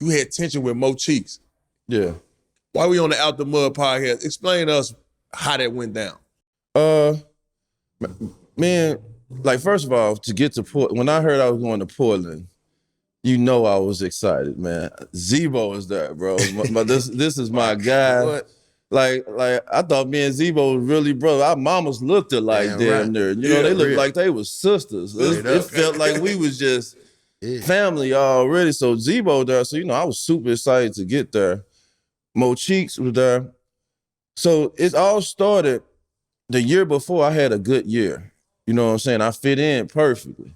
you had tension with Mo Cheeks. Yeah. While we on the Out the Mud podcast, explain to us how that went down. Man, like, first of all, to get to Portland, when I heard I was going to Portland, you know I was excited, man. Zebo is there, bro. This is my guy. What? Like I thought me and Zebo was really brother. Our mamas looked alike damn near. You know, they looked like they was sisters. It felt like we was just family already. So Zebo there. So, you know, I was super excited to get there. Mo Cheeks was there. So it all started the year before. I had a good year. You know what I'm saying? I fit in perfectly.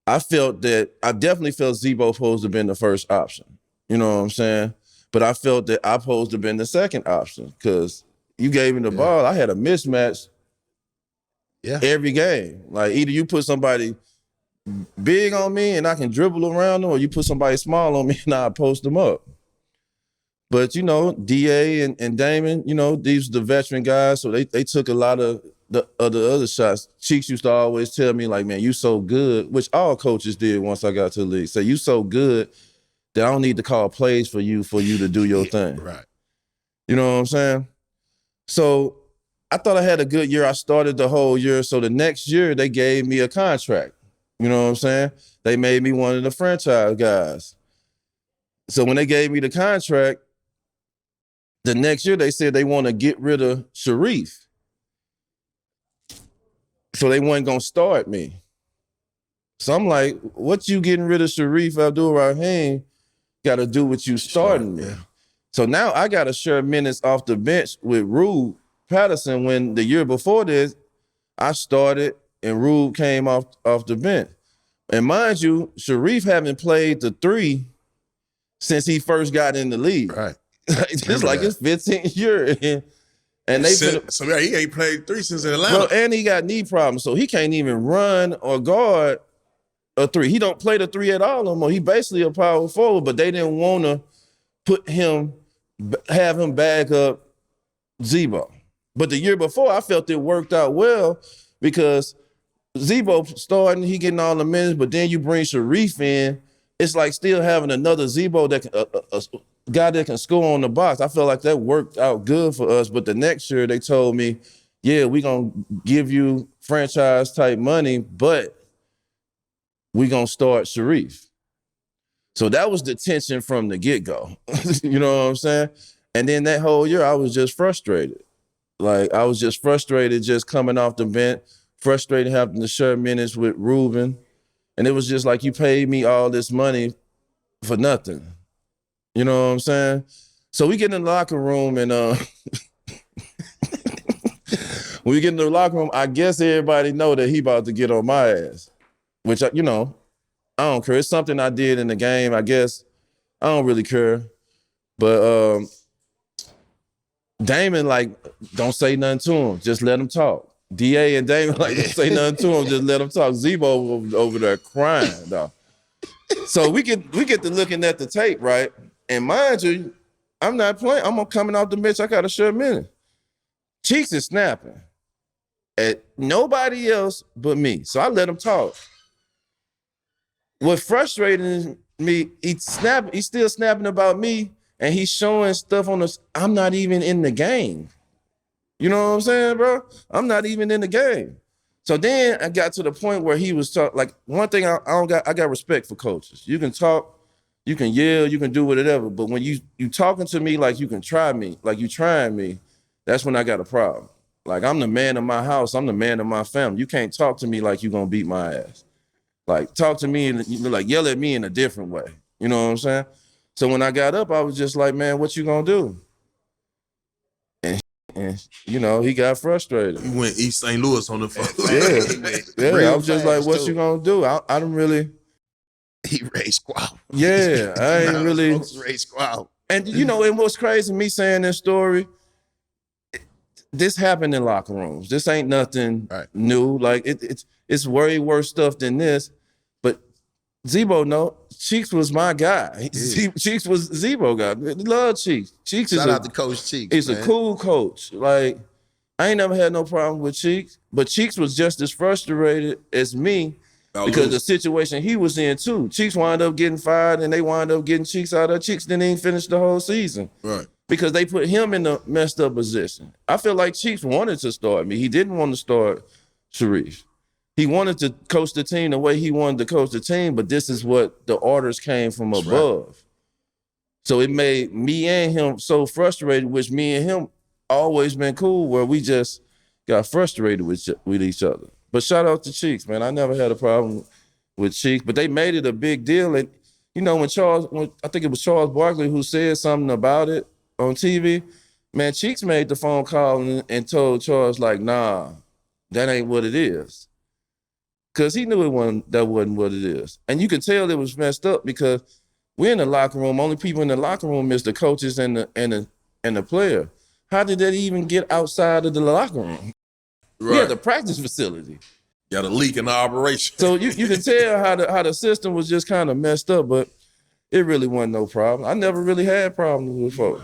I definitely felt Zebo supposed to have been the first option. You know what I'm saying? But I felt that I supposed to have been the second option because you gave me the ball. I had a mismatch every game. Like, either you put somebody big on me and I can dribble around them, or you put somebody small on me and I post them up. But, you know, DA and Damon, you know, these are the veteran guys, so they took a lot of the other shots. Cheeks used to always tell me, like, man, you so good, which all coaches did once I got to the league. Say, you so good that I don't need to call plays for you to do your thing. Right. You know what I'm saying? So I thought I had a good year. I started the whole year. So the next year, they gave me a contract. You know what I'm saying? They made me one of the franchise guys. So when they gave me the contract, the next year they said they want to get rid of Sharif. So they weren't going to start me. So I'm like, what you getting rid of Sharif Abdul-Rahim got to do with you starting me? Yeah. So now I got to share minutes off the bench with Rube Patterson when the year before this, I started and Rube came off the bench. And mind you, Sharif haven't played the three since he first got in the league. Right. It's like his 15th year. And he ain't played three since in Atlanta. Well, and he got knee problems, so he can't even run or guard a three. He don't play the three at all no more. He basically a power forward, but they didn't want to have him back up Zebo. But the year before, I felt it worked out well because Zebo starting, he getting all the minutes, but then you bring Sharif in, it's like still having another Zebo that can, a guy that can score on the box. I feel like that worked out good for us. But the next year they told me, yeah, we're going to give you franchise type money, but we're going to start Sharif. So that was the tension from the get-go. You know what I'm saying? And then that whole year I was just frustrated. Like, I was just frustrated just coming off the bench, frustrated having to share minutes with Ruben. And it was just like, you paid me all this money for nothing. You know what I'm saying? So we get in the locker room and when we get in the locker room, I guess everybody know that he about to get on my ass, which, you know, I don't care. It's something I did in the game, I guess. I don't really care. But Damon, like, don't say nothing to him. Just let him talk. DA and Damon, like, don't say nothing to him. Just let him talk. Zebo over there crying, dog. So we get to looking at the tape, right? And mind you, I'm not playing. I'm coming off the bench. I got a short minute. Cheeks is snapping at nobody else but me. So I let him talk. What frustrated me, he's still snapping about me, and he's showing stuff on us. I'm not even in the game. You know what I'm saying, bro? I'm not even in the game. So then I got to the point where he was talking. Like, one thing I got respect for coaches. You can talk, you can yell, you can do whatever, but when you talking to me like you can try me, like you trying me, that's when I got a problem. Like, I'm the man of my house, I'm the man of my family. You can't talk to me like you gonna beat my ass. Like, talk to me and like yell at me in a different way. You know what I'm saying? So when I got up, I was just like, man, what you gonna do? And you know, he got frustrated. He went East St. Louis on the phone. Yeah. I was just like, what you gonna do? I don't really. He raised squab. Yeah, I ain't really. Raised squab. And you know, and what's crazy, me saying this story, this happened in locker rooms. This ain't nothing new. Like, it's way worse stuff than this. But Zebo, no, Cheeks was my guy. Cheeks was Zebo guy. Love Cheeks. Cheeks Shout out to Coach Cheeks. He's a cool coach. Like, I ain't never had no problem with Cheeks, but Cheeks was just as frustrated as me Because the situation he was in too. Cheeks wound up getting fired and they wound up getting Cheeks out of Cheeks didn't even finish the whole season. Right. Because they put him in a messed up position. I feel like Cheeks wanted to start me. He didn't want to start Sharif. He wanted to coach the team the way he wanted to coach the team, but this is what the orders came from above. Right. So it made me and him so frustrated, which me and him always been cool, where we just got frustrated with each other. But shout out to Cheeks, man. I never had a problem with Cheeks, but they made it a big deal. And, you know, when I think it was Charles Barkley who said something about it on TV, man, Cheeks made the phone call and told Charles, like, nah, that ain't what it is. Because he knew that wasn't what it is. And you could tell it was messed up because we're in the locker room. Only people in the locker room is the coaches and the player. How did that even get outside of the locker room? Right. We had the practice facility. Got a leak in the operation. So you can tell how the system was just kind of messed up, but it really wasn't no problem. I never really had problems with folks.